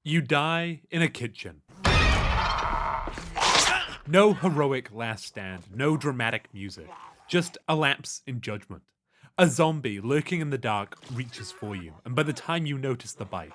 You die in a kitchen. No heroic last stand, no dramatic music, just a lapse in judgment. A zombie lurking in the dark reaches for you, and by the time you notice the bite,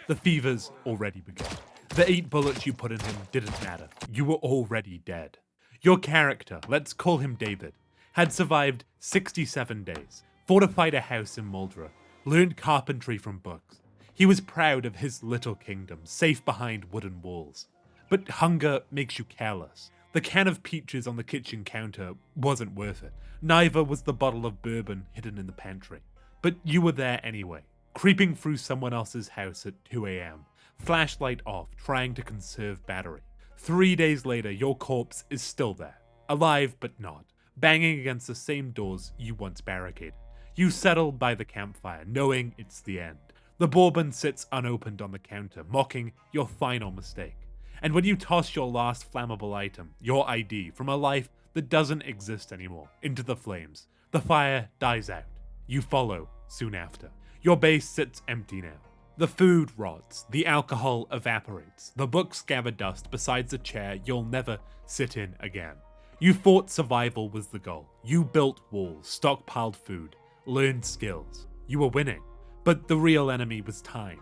the fever's already begun. The 8 bullets you put in him didn't matter. You were already dead. Your character, let's call him David, had survived 67 days, fortified a house in Muldra, learned carpentry from books. He was proud of his little kingdom, safe behind wooden walls. But hunger makes you careless. The can of peaches on the kitchen counter wasn't worth it. Neither was the bottle of bourbon hidden in the pantry. But you were there anyway, creeping through someone else's house at 2 a.m., flashlight off, trying to conserve battery. 3 days later, your corpse is still there, alive but not, banging against the same doors you once barricaded. You settle by the campfire, knowing it's the end. The bourbon sits unopened on the counter, mocking your final mistake. And when you toss your last flammable item, your ID, from a life that doesn't exist anymore, into the flames, the fire dies out. You follow soon after. Your base sits empty now. The food rots, the alcohol evaporates, the books gather dust beside the chair you'll never sit in again. You thought survival was the goal. You built walls, stockpiled food, learned skills. You were winning. But the real enemy was time.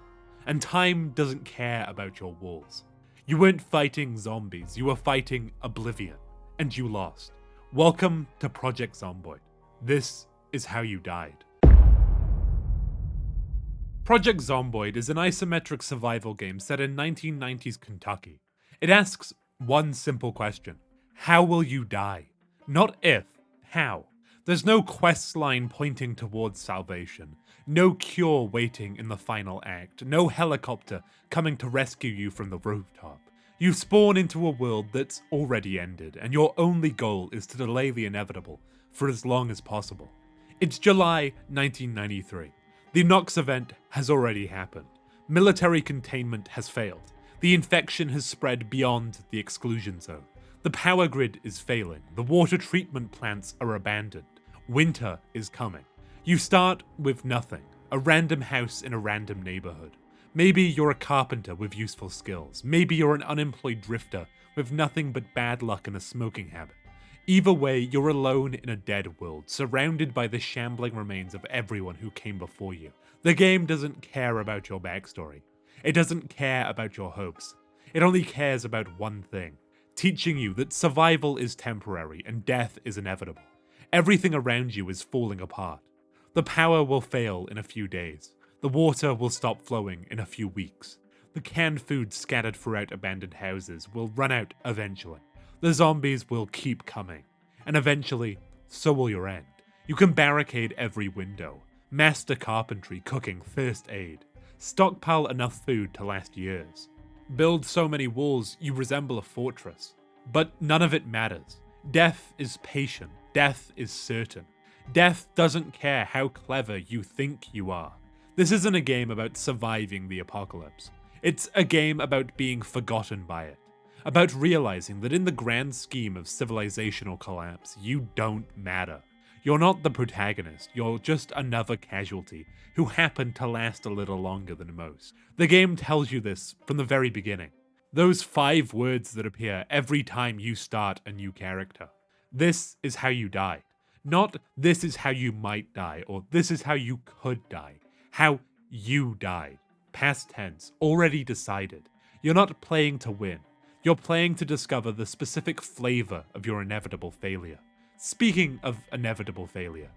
And time doesn't care about your walls. You weren't fighting zombies, you were fighting oblivion. And you lost. Welcome to Project Zomboid. This is how you died. Project Zomboid is an isometric survival game set in 1990s Kentucky. It asks one simple question. How will you die? Not if, how. There's no quest line pointing towards salvation, no cure waiting in the final act, no helicopter coming to rescue you from the rooftop. You spawn into a world that's already ended, and your only goal is to delay the inevitable for as long as possible. It's July 1993. The Knox event has already happened. Military containment has failed. The infection has spread beyond the exclusion zone. The power grid is failing. The water treatment plants are abandoned. Winter is coming. You start with nothing, a random house in a random neighborhood. Maybe you're a carpenter with useful skills. Maybe you're an unemployed drifter with nothing but bad luck and a smoking habit. Either way, you're alone in a dead world, surrounded by the shambling remains of everyone who came before you. The game doesn't care about your backstory. It doesn't care about your hopes. It only cares about one thing, teaching you that survival is temporary and death is inevitable. Everything around you is falling apart. The power will fail in a few days. The water will stop flowing in a few weeks. The canned food scattered throughout abandoned houses will run out eventually. The zombies will keep coming. And eventually, so will your end. You can barricade every window, master carpentry, cooking, first aid, stockpile enough food to last years, build so many walls you resemble a fortress. But none of it matters. Death is patient. Death is certain. Death doesn't care how clever you think you are. This isn't a game about surviving the apocalypse. It's a game about being forgotten by it. About realizing that in the grand scheme of civilizational collapse, you don't matter. You're not the protagonist, you're just another casualty who happened to last a little longer than most. The game tells you this from the very beginning. Those 5 words that appear every time you start a new character. This is how you died. Not this is how you might die, or this is how you could die. How you died. Past tense, already decided. You're not playing to win. You're playing to discover the specific flavor of your inevitable failure. Speaking of inevitable failure,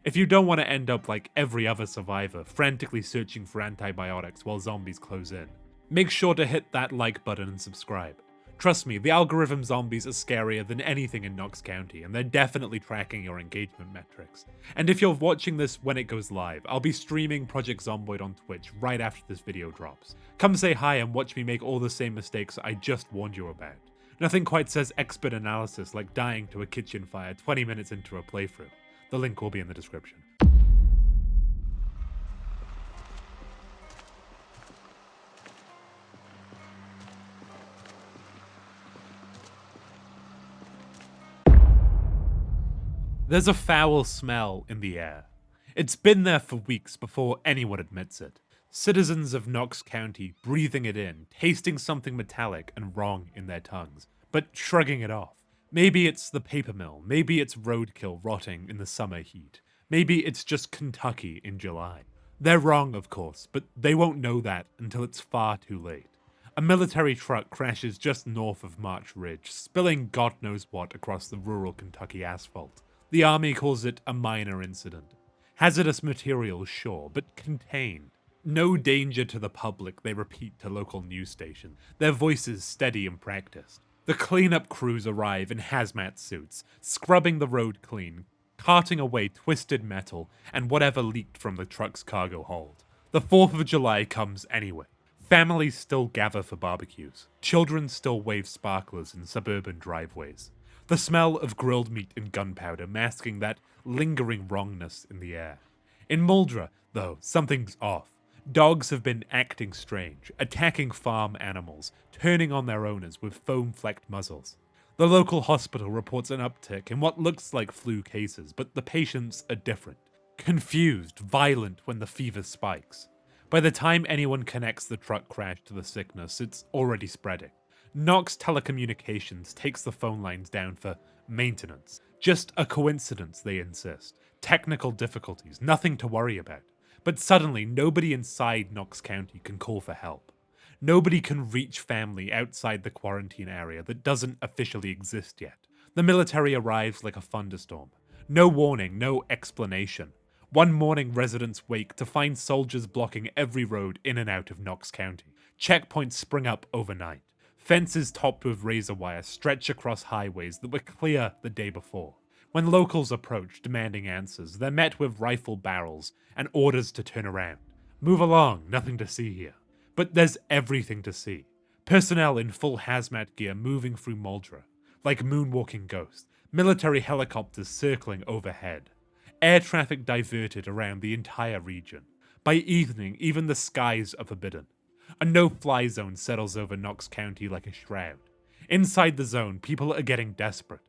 if you don't want to end up like every other survivor, frantically searching for antibiotics while zombies close in, make sure to hit that like button and subscribe. Trust me, the algorithm zombies are scarier than anything in Knox County, and they're definitely tracking your engagement metrics. And if you're watching this when it goes live, I'll be streaming Project Zomboid on Twitch right after this video drops. Come say hi and watch me make all the same mistakes I just warned you about. Nothing quite says expert analysis like dying to a kitchen fire 20 minutes into a playthrough. The link will be in the description. There's a foul smell in the air. It's been there for weeks before anyone admits it. Citizens of Knox County breathing it in, tasting something metallic and wrong in their tongues, but shrugging it off. Maybe it's the paper mill, maybe it's roadkill rotting in the summer heat, maybe it's just Kentucky in July. They're wrong, of course, but they won't know that until it's far too late. A military truck crashes just north of March Ridge, spilling God knows what across the rural Kentucky asphalt. The army calls it a minor incident. Hazardous materials, sure, but contained. No danger to the public, they repeat to local news stations, their voices steady and practiced. The cleanup crews arrive in hazmat suits, scrubbing the road clean, carting away twisted metal and whatever leaked from the truck's cargo hold. The 4th of July comes anyway. Families still gather for barbecues. Children still wave sparklers in suburban driveways. The smell of grilled meat and gunpowder masking that lingering wrongness in the air. In Muldra, though, something's off. Dogs have been acting strange, attacking farm animals, turning on their owners with foam-flecked muzzles. The local hospital reports an uptick in what looks like flu cases, but the patients are different. Confused, violent when the fever spikes. By the time anyone connects the truck crash to the sickness, it's already spreading. Knox Telecommunications takes the phone lines down for maintenance. Just a coincidence, they insist. Technical difficulties, nothing to worry about. But suddenly, nobody inside Knox County can call for help. Nobody can reach family outside the quarantine area that doesn't officially exist yet. The military arrives like a thunderstorm. No warning, no explanation. One morning, residents wake to find soldiers blocking every road in and out of Knox County. Checkpoints spring up overnight. Fences topped with razor wire stretch across highways that were clear the day before. When locals approach demanding answers, they're met with rifle barrels and orders to turn around. Move along, nothing to see here. But there's everything to see. Personnel in full hazmat gear moving through Muldra, like moonwalking ghosts, military helicopters circling overhead. Air traffic diverted around the entire region. By evening, even the skies are forbidden. A no-fly zone settles over Knox County like a shroud. Inside the zone, people are getting desperate.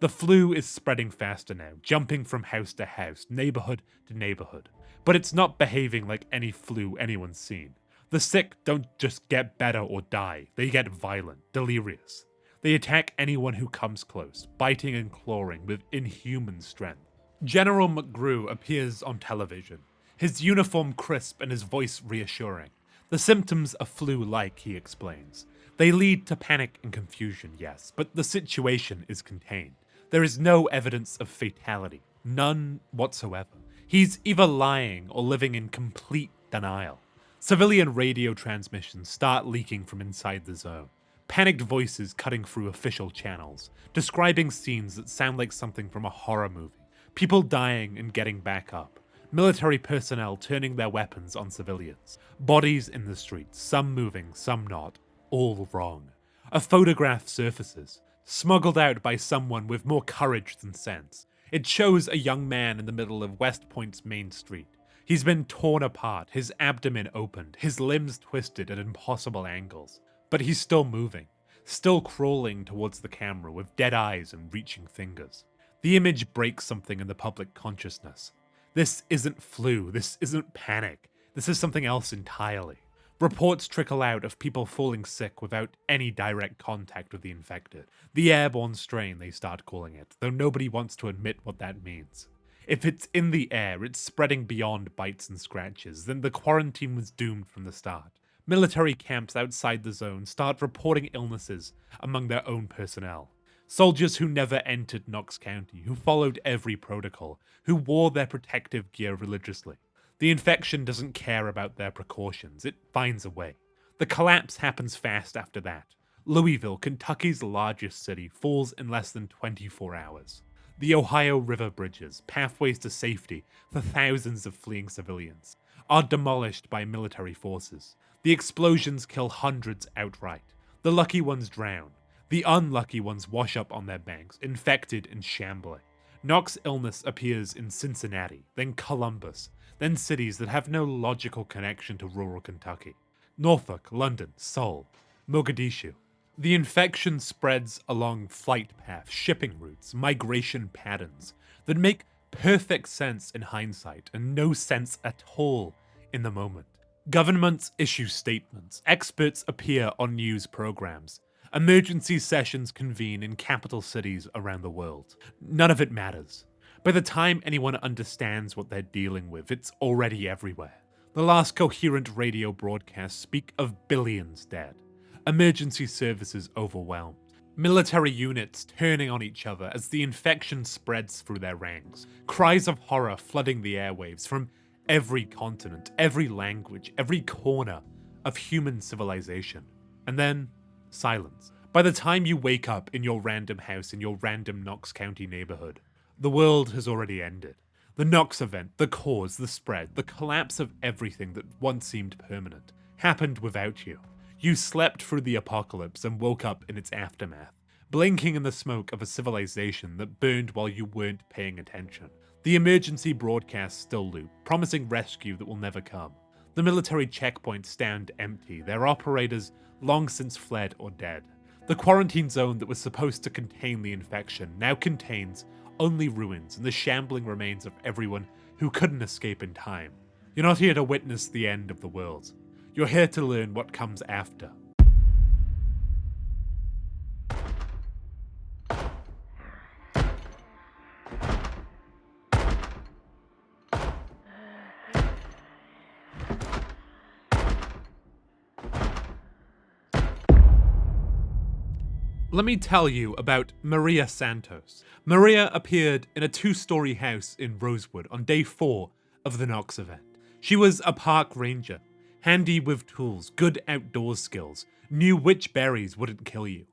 The flu is spreading faster now, jumping from house to house, neighborhood to neighborhood. But it's not behaving like any flu anyone's seen. The sick don't just get better or die, they get violent, delirious. They attack anyone who comes close, biting and clawing with inhuman strength. General McGrew appears on television, his uniform crisp and his voice reassuring. The symptoms are flu-like, he explains. They lead to panic and confusion, yes, but the situation is contained. There is no evidence of fatality, none whatsoever. He's either lying or living in complete denial. Civilian radio transmissions start leaking from inside the zone. Panicked voices cutting through official channels, describing scenes that sound like something from a horror movie. People dying and getting back up. Military personnel turning their weapons on civilians. Bodies in the streets, some moving, some not. All wrong. A photograph surfaces, smuggled out by someone with more courage than sense. It shows a young man in the middle of West Point's main street. He's been torn apart, his abdomen opened, his limbs twisted at impossible angles. But he's still moving, still crawling towards the camera with dead eyes and reaching fingers. The image breaks something in the public consciousness. This isn't flu, this isn't panic, this is something else entirely. Reports trickle out of people falling sick without any direct contact with the infected. The airborne strain, they start calling it, though nobody wants to admit what that means. If it's in the air, it's spreading beyond bites and scratches, then the quarantine was doomed from the start. Military camps outside the zone start reporting illnesses among their own personnel. Soldiers who never entered Knox County, who followed every protocol, who wore their protective gear religiously. The infection doesn't care about their precautions, it finds a way. The collapse happens fast after that. Louisville, Kentucky's largest city, falls in less than 24 hours. The Ohio River bridges, pathways to safety for thousands of fleeing civilians, are demolished by military forces. The explosions kill hundreds outright. The lucky ones drown. The unlucky ones wash up on their banks, infected and shambling. Knox illness appears in Cincinnati, then Columbus, then cities that have no logical connection to rural Kentucky. Norfolk, London, Seoul, Mogadishu. The infection spreads along flight paths, shipping routes, migration patterns that make perfect sense in hindsight and no sense at all in the moment. Governments issue statements, experts appear on news programs, emergency sessions convene in capital cities around the world. None of it matters. By the time anyone understands what they're dealing with, it's already everywhere. The last coherent radio broadcasts speak of billions dead, emergency services overwhelmed, military units turning on each other as the infection spreads through their ranks, cries of horror flooding the airwaves from every continent, every language, every corner of human civilization. And then, silence. By the time you wake up in your random house in your random Knox County neighborhood, the world has already ended. The Knox event, the cause, the spread, the collapse of everything that once seemed permanent, happened without you. You slept through the apocalypse and woke up in its aftermath, blinking in the smoke of a civilization that burned while you weren't paying attention. The emergency broadcasts still loop, promising rescue that will never come. The military checkpoints stand empty, their operators long since fled or dead. The quarantine zone that was supposed to contain the infection now contains only ruins and the shambling remains of everyone who couldn't escape in time. You're not here to witness the end of the world. You're here to learn what comes after. Let me tell you about Maria Santos. Maria appeared in a 2-story house in Rosewood on day 4 of the Knox event. She was a park ranger, handy with tools, good outdoors skills, knew which berries wouldn't kill you.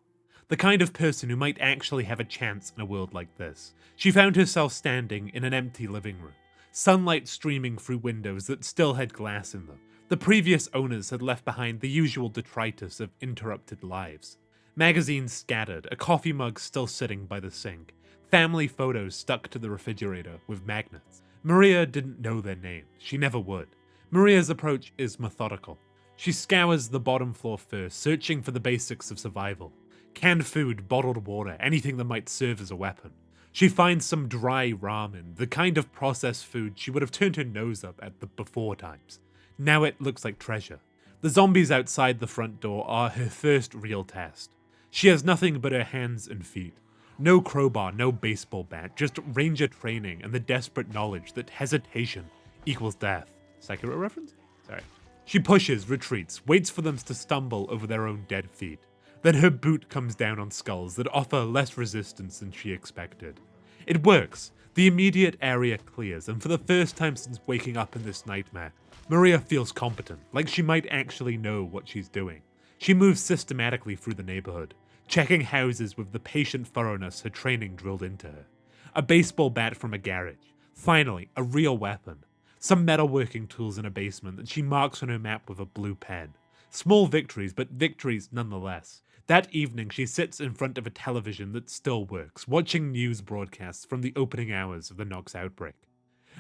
The kind of person who might actually have a chance in a world like this. She found herself standing in an empty living room, sunlight streaming through windows that still had glass in them. The previous owners had left behind the usual detritus of interrupted lives. Magazines scattered, a coffee mug still sitting by the sink, family photos stuck to the refrigerator with magnets. Maria didn't know their names. She never would. Maria's approach is methodical. She scours the bottom floor first, searching for the basics of survival. Canned food, bottled water, anything that might serve as a weapon. She finds some dry ramen, the kind of processed food she would have turned her nose up at the before times. Now it looks like treasure. The zombies outside the front door are her first real test. She has nothing but her hands and feet. No crowbar, no baseball bat, just ranger training and the desperate knowledge that hesitation equals death. Sekiro reference? Sorry. She pushes, retreats, waits for them to stumble over their own dead feet. Then her boot comes down on skulls that offer less resistance than she expected. It works. The immediate area clears, and for the first time since waking up in this nightmare, Maria feels competent, like she might actually know what she's doing. She moves systematically through the neighborhood, checking houses with the patient thoroughness her training drilled into her. A baseball bat from a garage. Finally, a real weapon. Some metalworking tools in a basement that she marks on her map with a blue pen. Small victories, but victories nonetheless. That evening, she sits in front of a television that still works, watching news broadcasts from the opening hours of the Knox outbreak.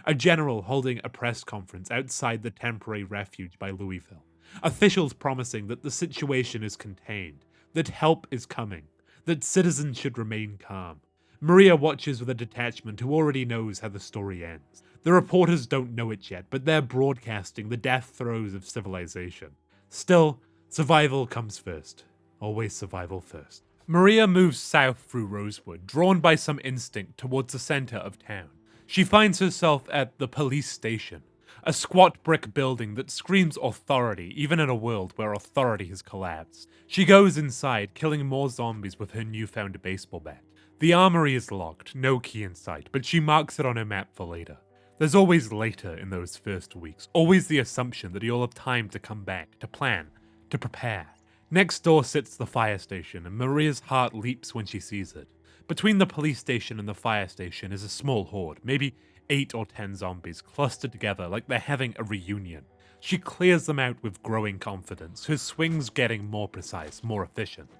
A general holding a press conference outside the temporary refuge by Louisville. Officials promising that the situation is contained, that help is coming, that citizens should remain calm. Maria watches with a detachment who already knows how the story ends. The reporters don't know it yet, but they're broadcasting the death throes of civilization. Still, survival comes first. Always survival first. Maria moves south through Rosewood, drawn by some instinct towards the center of town. She finds herself at the police station, a squat brick building that screams authority even in a world where authority has collapsed. She goes inside, killing more zombies with her newfound baseball bat. The armory is locked, no key in sight, but she marks it on her map for later. There's always later in those first weeks, always the assumption that you'll have time to come back, to plan, to prepare. Next door sits the fire station, and Maria's heart leaps when she sees it. Between the police station and the fire station is a small horde, maybe 8 or 10 zombies clustered together like they're having a reunion. She clears them out with growing confidence, her swings getting more precise, more efficient.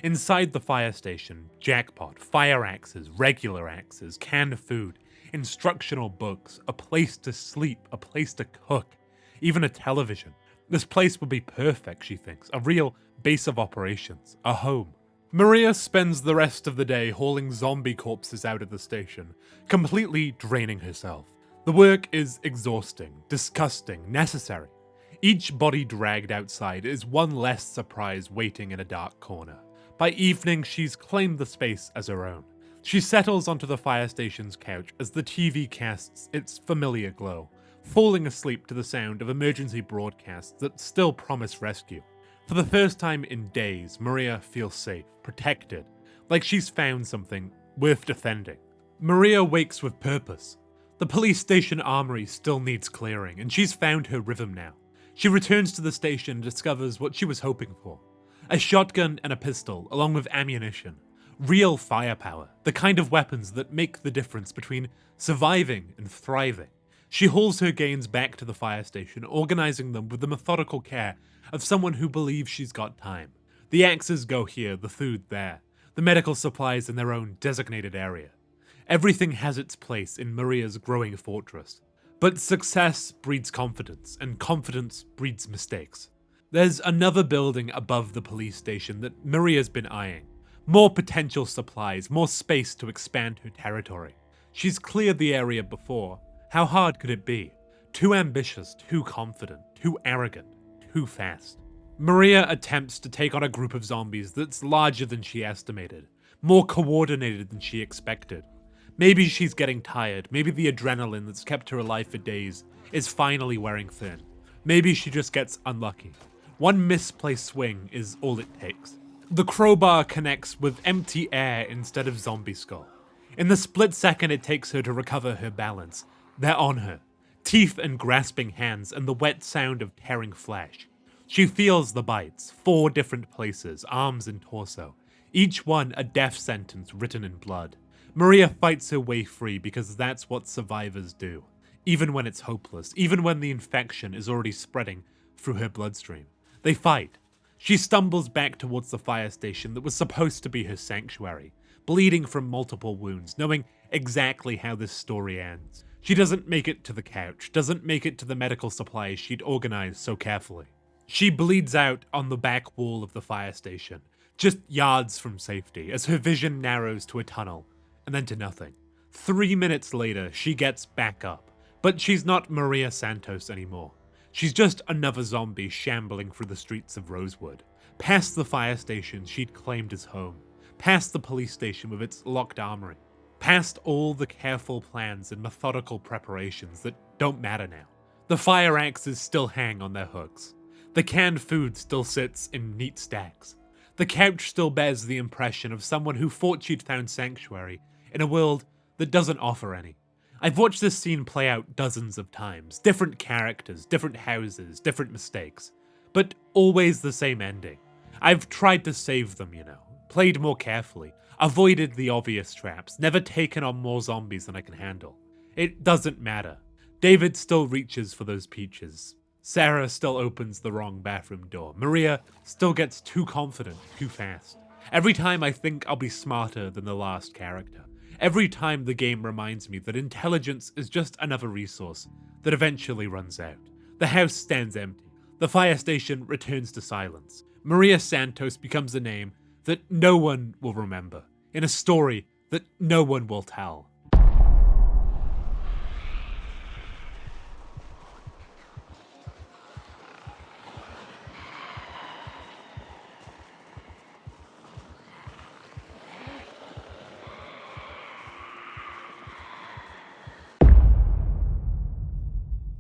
Inside the fire station, jackpot, fire axes, regular axes, canned food, instructional books, a place to sleep, a place to cook, even a television. This place would be perfect, she thinks, a real base of operations, a home. Maria spends the rest of the day hauling zombie corpses out of the station, completely draining herself. The work is exhausting, disgusting, necessary. Each body dragged outside is one less surprise waiting in a dark corner. By evening, she's claimed the space as her own. She settles onto the fire station's couch as the TV casts its familiar glow, falling asleep to the sound of emergency broadcasts that still promise rescue. For the first time in days, Maria feels safe, protected, like she's found something worth defending. Maria wakes with purpose. The police station armory still needs clearing, and she's found her rhythm now. She returns to the station and discovers what she was hoping for. A shotgun and a pistol, along with ammunition. Real firepower, the kind of weapons that make the difference between surviving and thriving. She hauls her gains back to the fire station, organizing them with the methodical care of someone who believes she's got time. The axes go here, the food there, the medical supplies in their own designated area. Everything has its place in Maria's growing fortress. But success breeds confidence, and confidence breeds mistakes. There's another building above the police station that Maria's been eyeing. More potential supplies, more space to expand her territory. She's cleared the area before. How hard could it be? Too ambitious, too confident, too arrogant, too fast. Maria attempts to take on a group of zombies that's larger than she estimated, more coordinated than she expected. Maybe she's getting tired, maybe the adrenaline that's kept her alive for days is finally wearing thin. Maybe she just gets unlucky. One misplaced swing is all it takes. The crowbar connects with empty air instead of zombie skull. In the split second it takes her to recover her balance, they're on her. Teeth and grasping hands and the wet sound of tearing flesh. She feels the bites, 4 different places, arms and torso. Each one a death sentence written in blood. Maria fights her way free because that's what survivors do. Even when it's hopeless, even when the infection is already spreading through her bloodstream. They fight. She stumbles back towards the fire station that was supposed to be her sanctuary, bleeding from multiple wounds, knowing exactly how this story ends. She doesn't make it to the couch, doesn't make it to the medical supplies she'd organized so carefully. She bleeds out on the back wall of the fire station, just yards from safety, as her vision narrows to a tunnel, and then to nothing. 3 minutes later, she gets back up, but she's not Maria Santos anymore. She's just another zombie shambling through the streets of Rosewood, past the fire station she'd claimed as home, past the police station with its locked armory, past all the careful plans and methodical preparations that don't matter now. The fire axes still hang on their hooks. The canned food still sits in neat stacks. The couch still bears the impression of someone who thought she'd found sanctuary in a world that doesn't offer any. I've watched this scene play out dozens of times, different characters, different houses, different mistakes, but always the same ending. I've tried to save them, played more carefully, avoided the obvious traps, never taken on more zombies than I can handle. It doesn't matter. David still reaches for those peaches. Sarah still opens the wrong bathroom door. Maria still gets too confident, too fast. Every time I think I'll be smarter than the last character. Every time the game reminds me that intelligence is just another resource that eventually runs out. The house stands empty. The fire station returns to silence. Maria Santos becomes a name that no one will remember, in a story that no one will tell.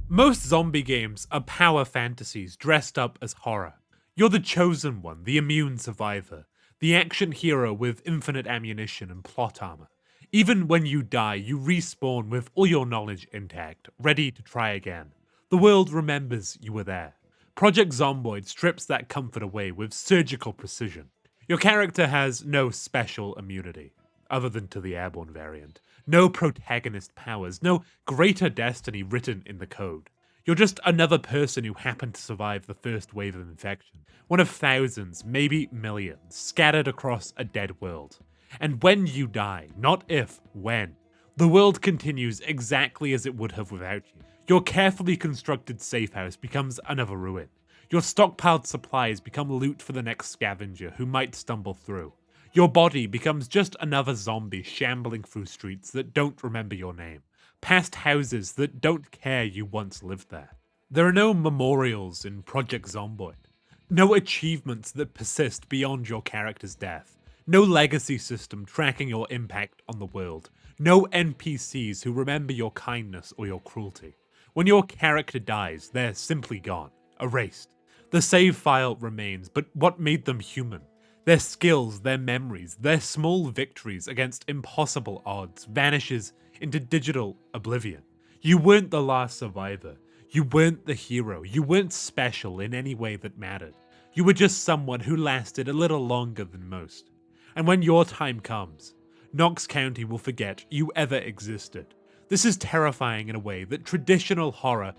Most zombie games are power fantasies dressed up as horror. You're the chosen one, the immune survivor, the action hero with infinite ammunition and plot armor. Even when you die, you respawn with all your knowledge intact, ready to try again. The world remembers you were there. Project Zomboid strips that comfort away with surgical precision. Your character has no special immunity, other than to the airborne variant. No protagonist powers, no greater destiny written in the code. You're just another person who happened to survive the first wave of infection. One of thousands, maybe millions, scattered across a dead world. And when you die, not if, when, the world continues exactly as it would have without you. Your carefully constructed safe house becomes another ruin. Your stockpiled supplies become loot for the next scavenger who might stumble through. Your body becomes just another zombie shambling through streets that don't remember your name, past houses that don't care you once lived there. There are no memorials in Project Zomboid, no achievements that persist beyond your character's death, no legacy system tracking your impact on the world, no NPCs who remember your kindness or your cruelty. When your character dies, they're simply gone, erased. The save file remains, but what made them human? Their skills, their memories, their small victories against impossible odds vanishes into digital oblivion. You weren't the last survivor. You weren't the hero. You weren't special in any way that mattered. You were just someone who lasted a little longer than most. And when your time comes, Knox County will forget you ever existed. This is terrifying in a way that traditional horror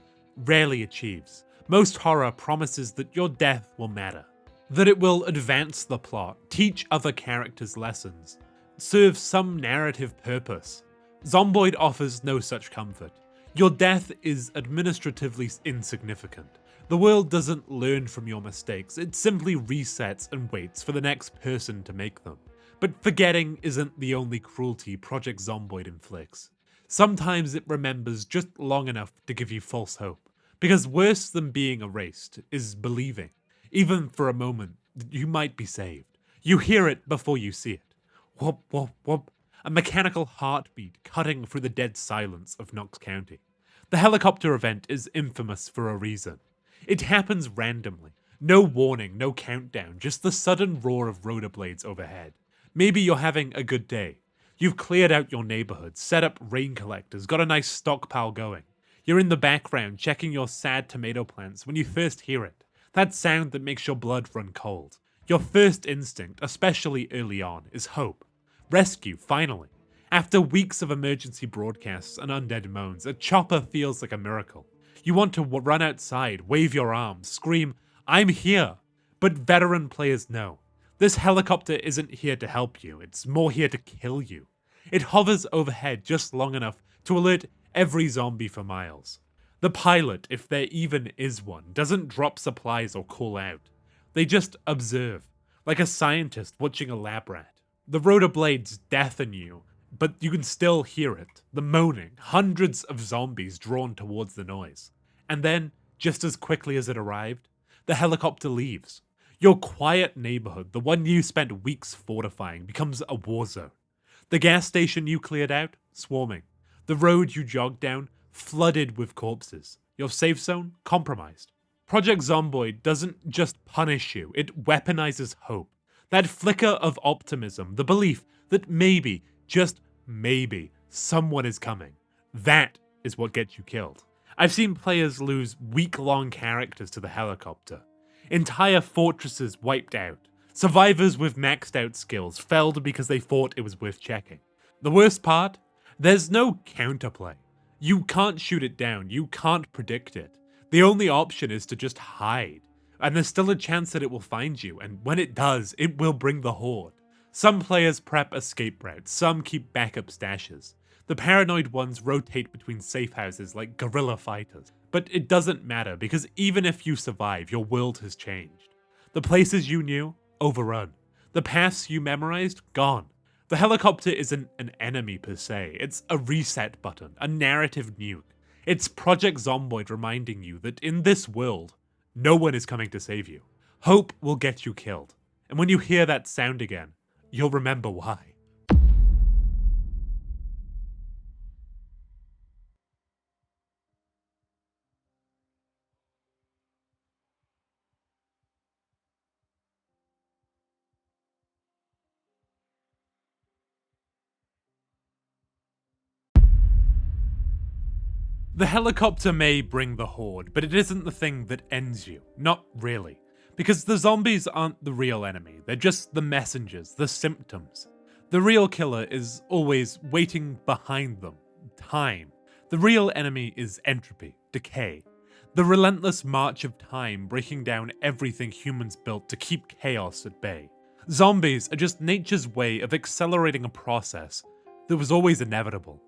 rarely achieves. Most horror promises that your death will matter, that it will advance the plot, teach other characters lessons, serve some narrative purpose. Zomboid offers no such comfort. Your death is administratively insignificant. The world doesn't learn from your mistakes, it simply resets and waits for the next person to make them. But forgetting isn't the only cruelty Project Zomboid inflicts. Sometimes it remembers just long enough to give you false hope. Because worse than being erased is believing, even for a moment, that you might be saved. You hear it before you see it. Whoop, whoop, whoop. A mechanical heartbeat cutting through the dead silence of Knox County. The helicopter event is infamous for a reason. It happens randomly. No warning, no countdown, just the sudden roar of rotor blades overhead. Maybe you're having a good day. You've cleared out your neighborhood, set up rain collectors, got a nice stockpile going. You're in the background checking your sad tomato plants when you first hear it. That sound that makes your blood run cold. Your first instinct, especially early on, is hope. Rescue, finally. After weeks of emergency broadcasts and undead moans, a chopper feels like a miracle. You want to run outside, wave your arms, scream, "I'm here!" But veteran players know. This helicopter isn't here to help you, it's more here to kill you. It hovers overhead just long enough to alert every zombie for miles. The pilot, if there even is one, doesn't drop supplies or call out. They just observe, like a scientist watching a lab rat. The rotor blades deafen you, but you can still hear it, the moaning, hundreds of zombies drawn towards the noise. And then, just as quickly as it arrived, the helicopter leaves. Your quiet neighborhood, the one you spent weeks fortifying, becomes a war zone. The gas station you cleared out, swarming. The road you jogged down, flooded with corpses. Your safe zone, compromised. Project Zomboid doesn't just punish you, it weaponizes hope. That flicker of optimism, the belief that maybe, just maybe, someone is coming. That is what gets you killed. I've seen players lose week-long characters to the helicopter. Entire fortresses wiped out. Survivors with maxed out skills felled because they thought it was worth checking. The worst part? There's no counterplay. You can't shoot it down, you can't predict it. The only option is to just hide. And there's still a chance that it will find you, and when it does, it will bring the horde. Some players prep escape routes, some keep backup stashes. The paranoid ones rotate between safe houses like guerrilla fighters. But it doesn't matter, because even if you survive, your world has changed. The places you knew, overrun. The paths you memorized, gone. The helicopter isn't an enemy per se, it's a reset button, a narrative nuke. It's Project Zomboid reminding you that in this world, no one is coming to save you. Hope will get you killed. And when you hear that sound again, you'll remember why. The helicopter may bring the horde, but it isn't the thing that ends you. Not really. Because the zombies aren't the real enemy, they're just the messengers, the symptoms. The real killer is always waiting behind them. Time. The real enemy is entropy, decay. The relentless march of time breaking down everything humans built to keep chaos at bay. Zombies are just nature's way of accelerating a process that was always inevitable.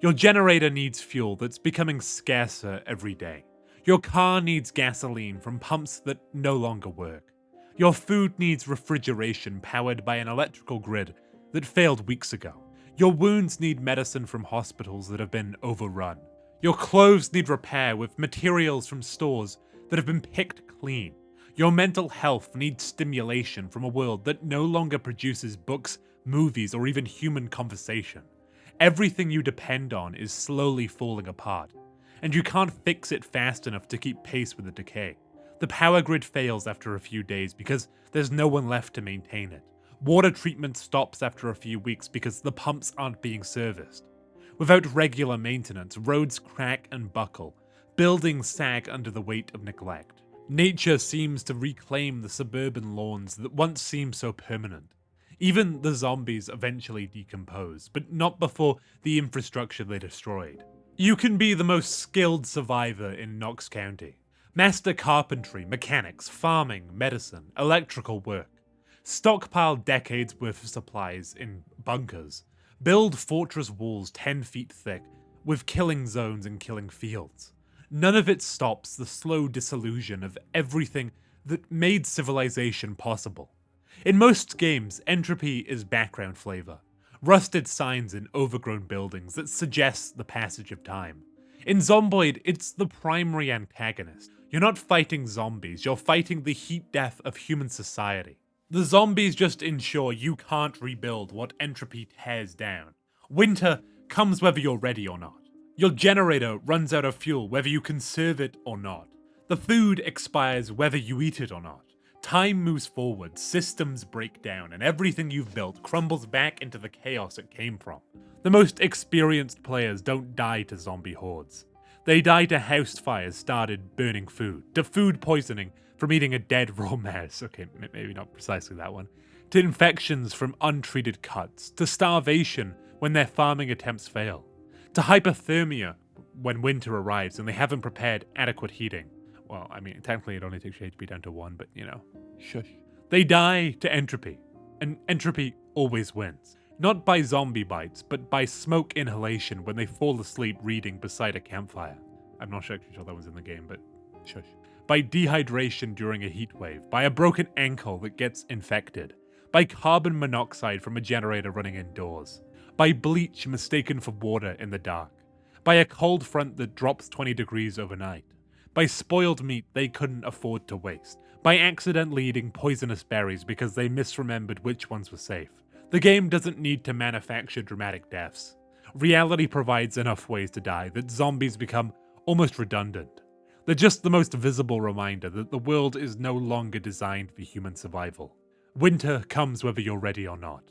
Your generator needs fuel that's becoming scarcer every day. Your car needs gasoline from pumps that no longer work. Your food needs refrigeration powered by an electrical grid that failed weeks ago. Your wounds need medicine from hospitals that have been overrun. Your clothes need repair with materials from stores that have been picked clean. Your mental health needs stimulation from a world that no longer produces books, movies, or even human conversation. Everything you depend on is slowly falling apart, and you can't fix it fast enough to keep pace with the decay. The power grid fails after a few days because there's no one left to maintain it. Water treatment stops after a few weeks because the pumps aren't being serviced. Without regular maintenance, roads crack and buckle. Buildings sag under the weight of neglect. Nature seems to reclaim the suburban lawns that once seemed so permanent. Even the zombies eventually decompose, but not before the infrastructure they destroyed. You can be the most skilled survivor in Knox County. Master carpentry, mechanics, farming, medicine, electrical work. Stockpile decades worth of supplies in bunkers. Build fortress walls 10 feet thick, with killing zones and killing fields. None of it stops the slow dissolution of everything that made civilization possible. In most games, entropy is background flavor. Rusted signs in overgrown buildings that suggest the passage of time. In Zomboid, it's the primary antagonist. You're not fighting zombies, you're fighting the heat death of human society. The zombies just ensure you can't rebuild what entropy tears down. Winter comes whether you're ready or not. Your generator runs out of fuel whether you conserve it or not. The food expires whether you eat it or not. Time moves forward, systems break down, and everything you've built crumbles back into the chaos it came from. The most experienced players don't die to zombie hordes. They die to house fires started burning food, to food poisoning from eating a dead raw mouse, okay, maybe not precisely that one, to infections from untreated cuts, to starvation when their farming attempts fail, to hypothermia when winter arrives and they haven't prepared adequate heating. Well, I mean, technically it only takes your HP down to 1, but you know, shush. They die to entropy, and entropy always wins. Not by zombie bites, but by smoke inhalation when they fall asleep reading beside a campfire. I'm not sure that was in the game, but shush. By dehydration during a heatwave, by a broken ankle that gets infected, by carbon monoxide from a generator running indoors, by bleach mistaken for water in the dark, by a cold front that drops 20 degrees overnight, by spoiled meat they couldn't afford to waste, by accidentally eating poisonous berries because they misremembered which ones were safe. The game doesn't need to manufacture dramatic deaths. Reality provides enough ways to die that zombies become almost redundant. They're just the most visible reminder that the world is no longer designed for human survival. Winter comes whether you're ready or not.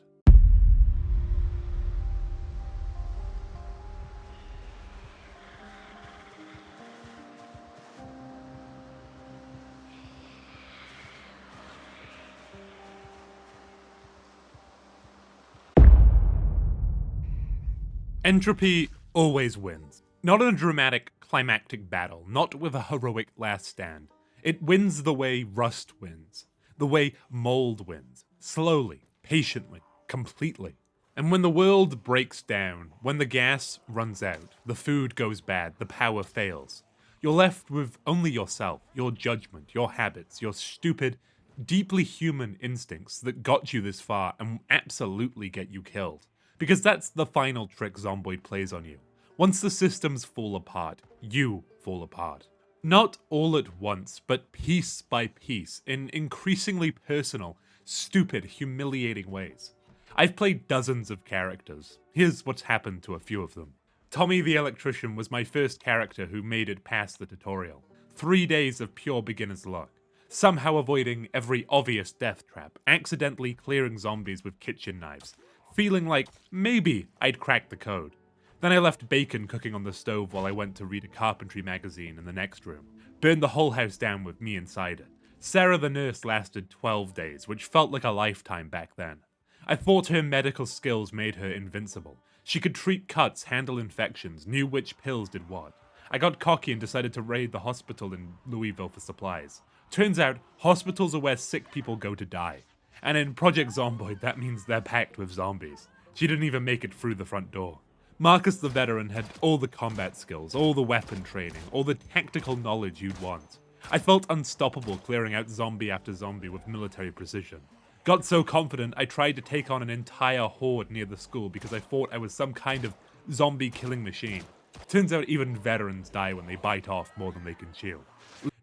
Entropy always wins. Not in a dramatic, climactic battle, not with a heroic last stand. It wins the way rust wins, the way mold wins, slowly, patiently, completely. And when the world breaks down, when the gas runs out, the food goes bad, the power fails, you're left with only yourself, your judgment, your habits, your stupid, deeply human instincts that got you this far and absolutely get you killed. Because that's the final trick Zomboid plays on you. Once the systems fall apart, you fall apart. Not all at once, but piece by piece, in increasingly personal, stupid, humiliating ways. I've played dozens of characters. Here's what's happened to a few of them. Tommy the Electrician was my first character who made it past the tutorial. 3 days of pure beginner's luck. Somehow avoiding every obvious death trap, accidentally clearing zombies with kitchen knives, feeling like maybe I'd cracked the code. Then I left bacon cooking on the stove while I went to read a carpentry magazine in the next room. Burned the whole house down with me inside it. Sarah the nurse lasted 12 days, which felt like a lifetime back then. I thought her medical skills made her invincible. She could treat cuts, handle infections, knew which pills did what. I got cocky and decided to raid the hospital in Louisville for supplies. Turns out, hospitals are where sick people go to die. And in Project Zomboid, that means they're packed with zombies. She didn't even make it through the front door. Marcus the veteran had all the combat skills, all the weapon training, all the tactical knowledge you'd want. I felt unstoppable clearing out zombie after zombie with military precision. Got so confident I tried to take on an entire horde near the school because I thought I was some kind of zombie killing machine. Turns out even veterans die when they bite off more than they can chew.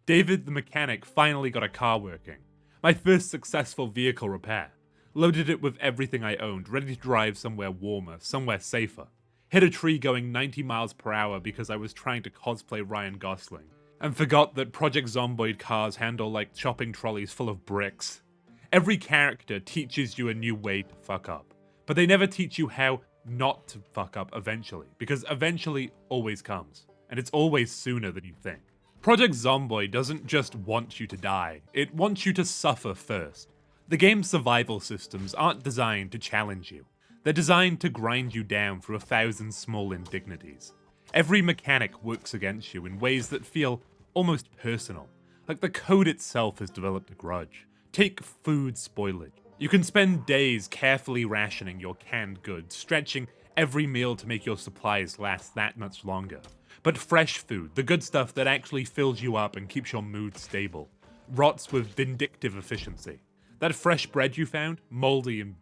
David the mechanic finally got a car working. My first successful vehicle repair. Loaded it with everything I owned, ready to drive somewhere warmer, somewhere safer. Hit a tree going 90 miles per hour because I was trying to cosplay Ryan Gosling. And forgot that Project Zomboid cars handle like shopping trolleys full of bricks. Every character teaches you a new way to fuck up. But they never teach you how not to fuck up eventually. Because eventually always comes. And it's always sooner than you think. Project Zomboid doesn't just want you to die, it wants you to suffer first. The game's survival systems aren't designed to challenge you. They're designed to grind you down through 1,000 small indignities. Every mechanic works against you in ways that feel almost personal, like the code itself has developed a grudge. Take food spoilage. You can spend days carefully rationing your canned goods, stretching every meal to make your supplies last that much longer. But fresh food, the good stuff that actually fills you up and keeps your mood stable, rots with vindictive efficiency. That fresh bread you found, moldy and,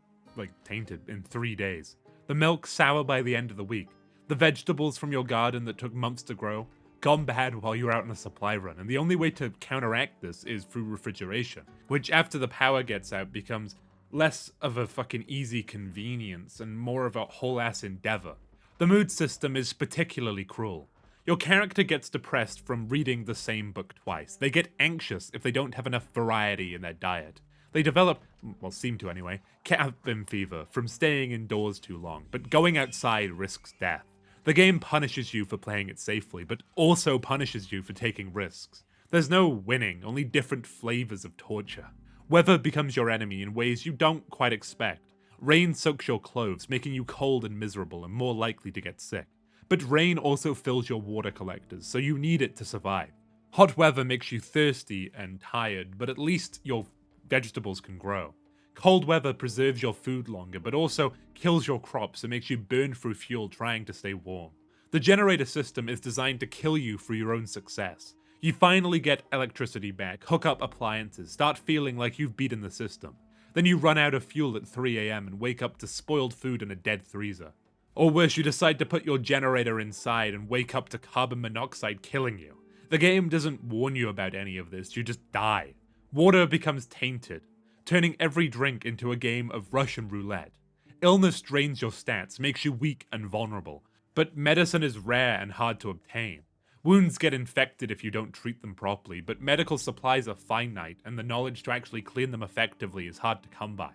tainted in 3 days. The milk sour by the end of the week. The vegetables from your garden that took months to grow, gone bad while you were out on a supply run. And the only way to counteract this is through refrigeration, which after the power gets out becomes less of a fucking easy convenience and more of a whole ass endeavor. The mood system is particularly cruel. Your character gets depressed from reading the same book twice. They get anxious if they don't have enough variety in their diet. They develop, well, seem to anyway, cabin fever from staying indoors too long, but going outside risks death. The game punishes you for playing it safely, but also punishes you for taking risks. There's no winning, only different flavors of torture. Weather becomes your enemy in ways you don't quite expect. Rain soaks your clothes, making you cold and miserable and more likely to get sick. But rain also fills your water collectors, so you need it to survive. Hot weather makes you thirsty and tired, but at least your vegetables can grow. Cold weather preserves your food longer, but also kills your crops and makes you burn through fuel trying to stay warm. The generator system is designed to kill you for your own success. You finally get electricity back, hook up appliances, start feeling like you've beaten the system. Then you run out of fuel at 3 AM and wake up to spoiled food in a dead freezer. Or worse, you decide to put your generator inside and wake up to carbon monoxide killing you. The game doesn't warn you about any of this, you just die. Water becomes tainted, turning every drink into a game of Russian roulette. Illness drains your stats, makes you weak and vulnerable, but medicine is rare and hard to obtain. Wounds get infected if you don't treat them properly, but medical supplies are finite, and the knowledge to actually clean them effectively is hard to come by.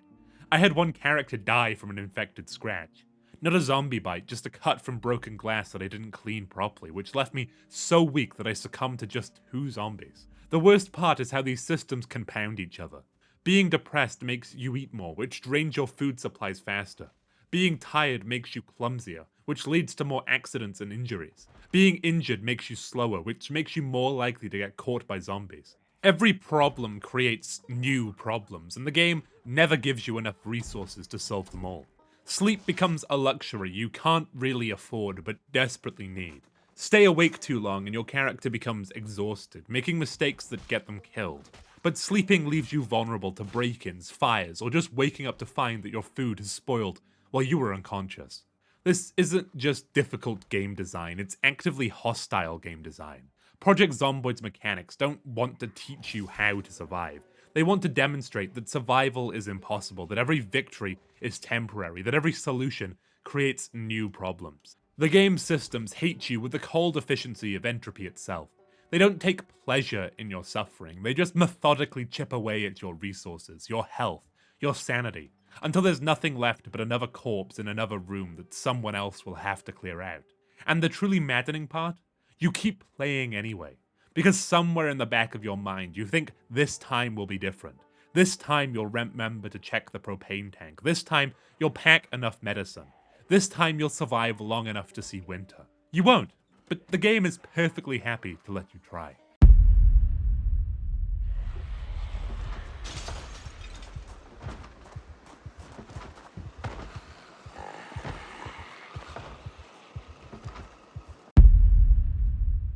I had one character die from an infected scratch. Not a zombie bite, just a cut from broken glass that I didn't clean properly, which left me so weak that I succumbed to just 2 zombies. The worst part is how these systems compound each other. Being depressed makes you eat more, which drains your food supplies faster. Being tired makes you clumsier, which leads to more accidents and injuries. Being injured makes you slower, which makes you more likely to get caught by zombies. Every problem creates new problems, and the game never gives you enough resources to solve them all. Sleep becomes a luxury you can't really afford but desperately need. Stay awake too long and your character becomes exhausted, making mistakes that get them killed. But sleeping leaves you vulnerable to break-ins, fires, or just waking up to find that your food has spoiled while you were unconscious. This isn't just difficult game design, it's actively hostile game design. Project Zomboid's mechanics don't want to teach you how to survive. They want to demonstrate that survival is impossible, that every victory is temporary, that every solution creates new problems. The game's systems hate you with the cold efficiency of entropy itself. They don't take pleasure in your suffering, they just methodically chip away at your resources, your health, your sanity, until there's nothing left but another corpse in another room that someone else will have to clear out. And the truly maddening part? You keep playing anyway. Because somewhere in the back of your mind, you think this time will be different. This time you'll remember to check the propane tank. This time you'll pack enough medicine. This time you'll survive long enough to see winter. You won't, but the game is perfectly happy to let you try.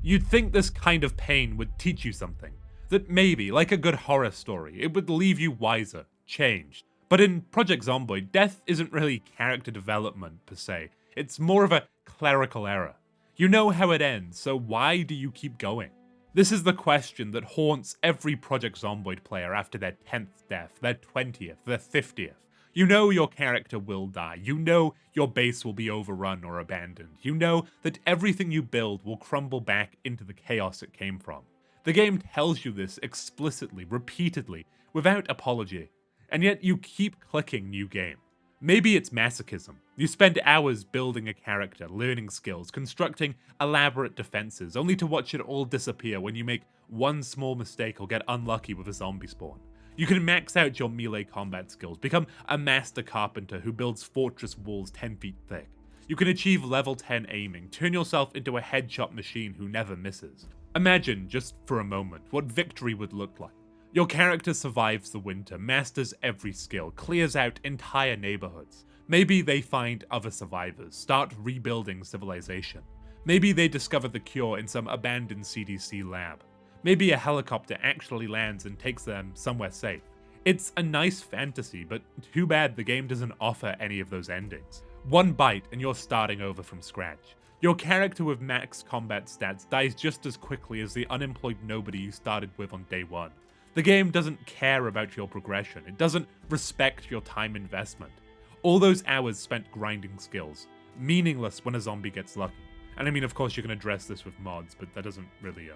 You'd think this kind of pain would teach you something. That maybe, like a good horror story, it would leave you wiser, changed. But in Project Zomboid, death isn't really character development per se. It's more of a clerical error. You know how it ends, so why do you keep going? This is the question that haunts every Project Zomboid player after their 10th death, their 20th, their 50th. You know your character will die. You know your base will be overrun or abandoned. You know that everything you build will crumble back into the chaos it came from. The game tells you this explicitly, repeatedly, without apology, and yet you keep clicking new game. Maybe it's masochism. You spend hours building a character, learning skills, constructing elaborate defenses, only to watch it all disappear when you make one small mistake or get unlucky with a zombie spawn. You can max out your melee combat skills, become a master carpenter who builds fortress walls 10 feet thick. You can achieve level 10 aiming, turn yourself into a headshot machine who never misses. Imagine, just for a moment, what victory would look like. Your character survives the winter, masters every skill, clears out entire neighborhoods. Maybe they find other survivors, start rebuilding civilization. Maybe they discover the cure in some abandoned CDC lab. Maybe a helicopter actually lands and takes them somewhere safe. It's a nice fantasy, but too bad the game doesn't offer any of those endings. One bite and you're starting over from scratch. Your character with max combat stats dies just as quickly as the unemployed nobody you started with on day one. The game doesn't care about your progression. It doesn't respect your time investment. All those hours spent grinding skills, meaningless when a zombie gets lucky. And I mean, of course, you can address this with mods, but that doesn't really,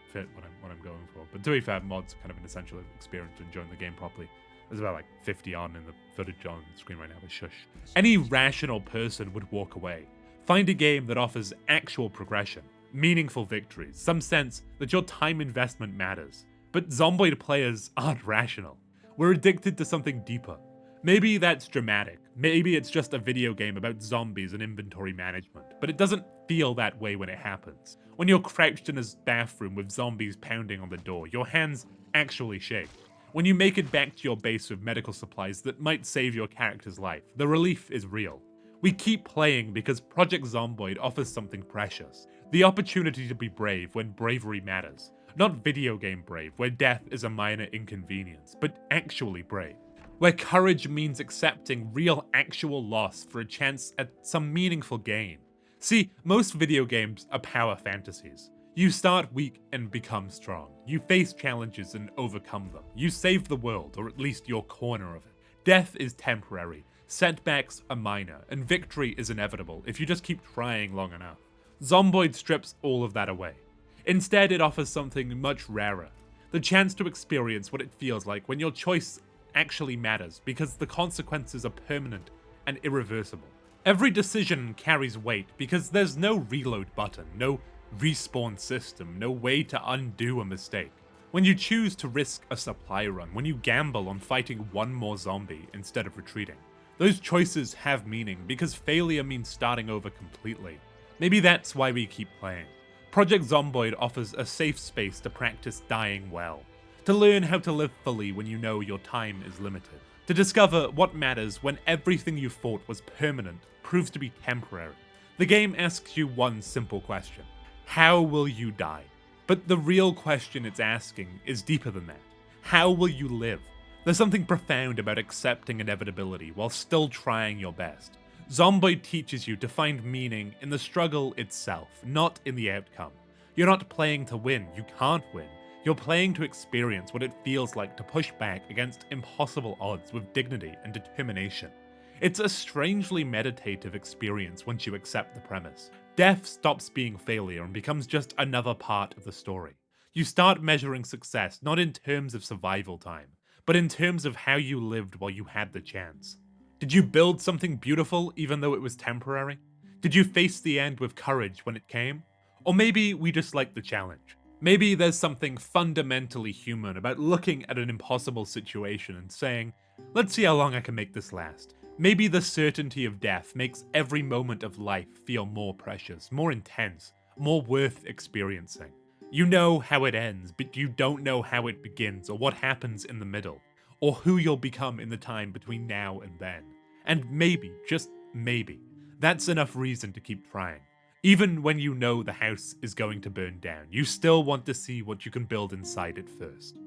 fit what I'm going for. But to be fair, mods are kind of an essential experience to enjoying the game properly. There's about like 50 on in the footage on the screen right now, but shush. Any rational person would walk away. Find a game that offers actual progression, meaningful victories, some sense that your time investment matters. But Zomboid players aren't rational. We're addicted to something deeper. Maybe that's dramatic. Maybe it's just a video game about zombies and inventory management, but it doesn't feel that way when it happens. When you're crouched in a bathroom with zombies pounding on the door, your hands actually shake. When you make it back to your base with medical supplies that might save your character's life, the relief is real. We keep playing because Project Zomboid offers something precious. The opportunity to be brave when bravery matters. Not video game brave, where death is a minor inconvenience, but actually brave. Where courage means accepting real actual loss for a chance at some meaningful gain. See, most video games are power fantasies. You start weak and become strong. You face challenges and overcome them. You save the world, or at least your corner of it. Death is temporary, setbacks are minor, and victory is inevitable if you just keep trying long enough. Zomboid strips all of that away. Instead, it offers something much rarer. The chance to experience what it feels like when your choice actually matters, because the consequences are permanent and irreversible. Every decision carries weight because there's no reload button, no respawn system, no way to undo a mistake. When you choose to risk a supply run, when you gamble on fighting one more zombie instead of retreating, those choices have meaning because failure means starting over completely. Maybe that's why we keep playing. Project Zomboid offers a safe space to practice dying well, to learn how to live fully when you know your time is limited, to discover what matters when everything you thought was permanent proves to be temporary. The game asks you one simple question: how will you die? But the real question it's asking is deeper than that. How will you live? There's something profound about accepting inevitability while still trying your best. Zomboid teaches you to find meaning in the struggle itself, not in the outcome. You're not playing to win, you can't win. You're playing to experience what it feels like to push back against impossible odds with dignity and determination. It's a strangely meditative experience once you accept the premise. Death stops being failure and becomes just another part of the story. You start measuring success not in terms of survival time, but in terms of how you lived while you had the chance. Did you build something beautiful even though it was temporary? Did you face the end with courage when it came? Or maybe we just like the challenge. Maybe there's something fundamentally human about looking at an impossible situation and saying, let's see how long I can make this last. Maybe the certainty of death makes every moment of life feel more precious, more intense, more worth experiencing. You know how it ends, but you don't know how it begins or what happens in the middle, or who you'll become in the time between now and then. And maybe, just maybe, that's enough reason to keep trying. Even when you know the house is going to burn down, you still want to see what you can build inside it first.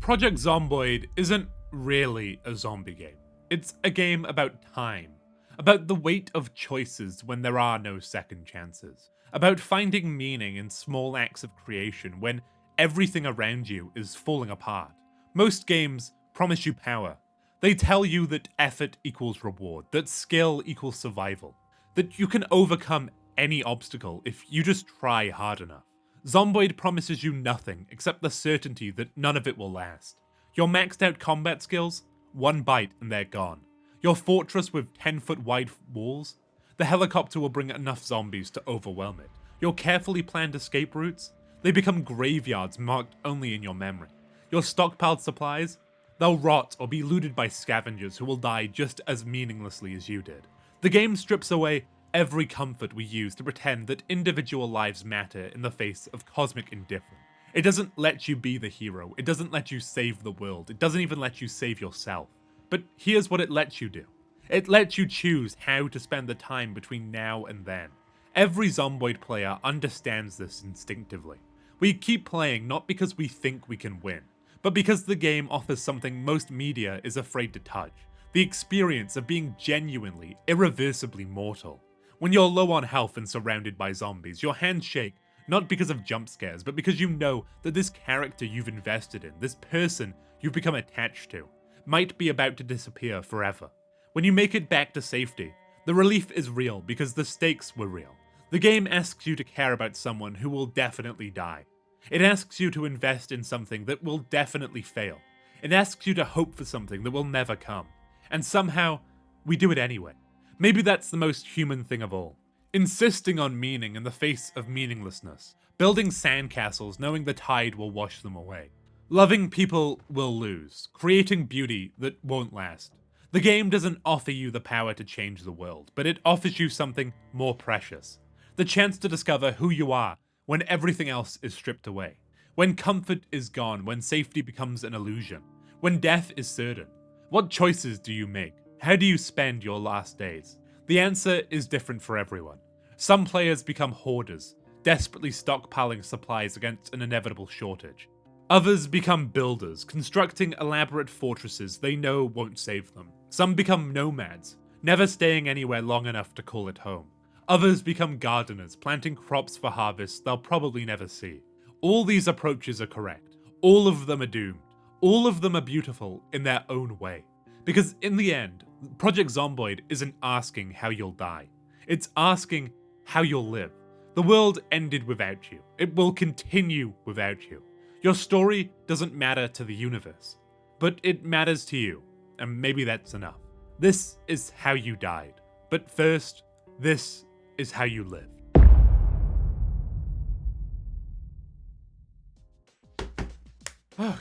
Project Zomboid isn't really a zombie game. It's a game about time, about the weight of choices when there are no second chances, about finding meaning in small acts of creation when everything around you is falling apart. Most games promise you power. They tell you that effort equals reward, that skill equals survival, that you can overcome any obstacle if you just try hard enough. Zomboid promises you nothing except the certainty that none of it will last. Your maxed out combat skills? One bite and they're gone. Your fortress with 10-foot wide walls? The helicopter will bring enough zombies to overwhelm it. Your carefully planned escape routes? They become graveyards marked only in your memory. Your stockpiled supplies? They'll rot or be looted by scavengers who will die just as meaninglessly as you did. The game strips away every comfort we use to pretend that individual lives matter in the face of cosmic indifference. It doesn't let you be the hero, it doesn't let you save the world, it doesn't even let you save yourself. But here's what it lets you do. It lets you choose how to spend the time between now and then. Every Zomboid player understands this instinctively. We keep playing not because we think we can win, but because the game offers something most media is afraid to touch. The experience of being genuinely, irreversibly mortal. When you're low on health and surrounded by zombies, your hands shake, not because of jump scares, but because you know that this character you've invested in, this person you've become attached to, might be about to disappear forever. When you make it back to safety, the relief is real because the stakes were real. The game asks you to care about someone who will definitely die. It asks you to invest in something that will definitely fail. It asks you to hope for something that will never come. And somehow, we do it anyway. Maybe that's the most human thing of all. Insisting on meaning in the face of meaninglessness. Building sandcastles knowing the tide will wash them away. Loving people will lose. Creating beauty that won't last. The game doesn't offer you the power to change the world, but it offers you something more precious. The chance to discover who you are when everything else is stripped away. When comfort is gone, when safety becomes an illusion. When death is certain. What choices do you make? How do you spend your last days? The answer is different for everyone. Some players become hoarders, desperately stockpiling supplies against an inevitable shortage. Others become builders, constructing elaborate fortresses they know won't save them. Some become nomads, never staying anywhere long enough to call it home. Others become gardeners, planting crops for harvests they'll probably never see. All these approaches are correct. All of them are doomed. All of them are beautiful in their own way. Because in the end, Project Zomboid isn't asking how you'll die. It's asking how you'll live. The world ended without you. It will continue without you. Your story doesn't matter to the universe, but it matters to you, and maybe that's enough. This is how you died. But first, this is how you live.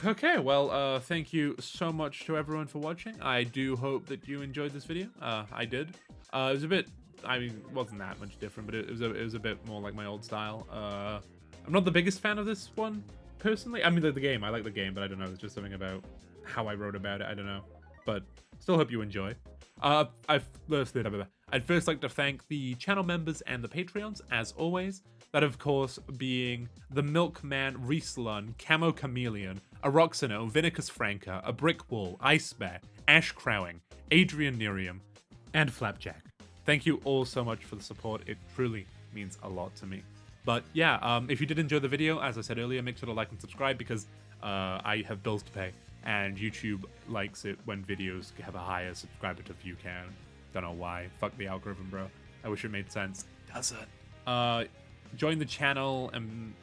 Okay, well, thank you so much to everyone for watching. I do hope that you enjoyed this video. I did. It was a bit, I mean, it wasn't that much different, but it was a bit more like my old style. I'm not the biggest fan of this one, personally. I mean, the game, I like the game, but I don't know, there's just something about how I wrote about it, I don't know. But still hope you enjoy. I'd first like to thank the channel members and the Patreons, as always. That, of course, being the Milkman, Rieslun, Camo Chameleon, Aroxano, Vinicus Franca, A Brick Wall, Ice Bear, Ash Crowing, Adrian Nerium, and Flapjack. Thank you all so much for the support. It truly means a lot to me. But yeah, if you did enjoy the video, as I said earlier, make sure to like and subscribe because I have bills to pay. And YouTube likes it when videos have a higher subscriber to view count. Don't know why. Fuck the algorithm, bro. I wish it made sense. Doesn't. Join the channel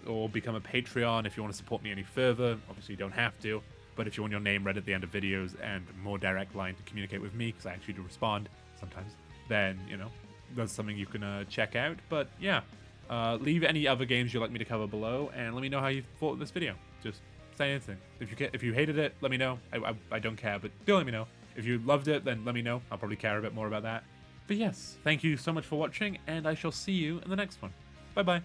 or become a Patreon if you want to support me any further. Obviously, you don't have to. But if you want your name read at the end of videos and more direct line to communicate with me, because I actually do respond sometimes, then, you know, that's something you can check out. But yeah, leave any other games you'd like me to cover below and let me know how you thought of this video. Just say anything. If you hated it, let me know. I don't care, but do let me know. If you loved it, then let me know. I'll probably care a bit more about that. But yes, thank you so much for watching, and I shall see you in the next one. Bye-bye.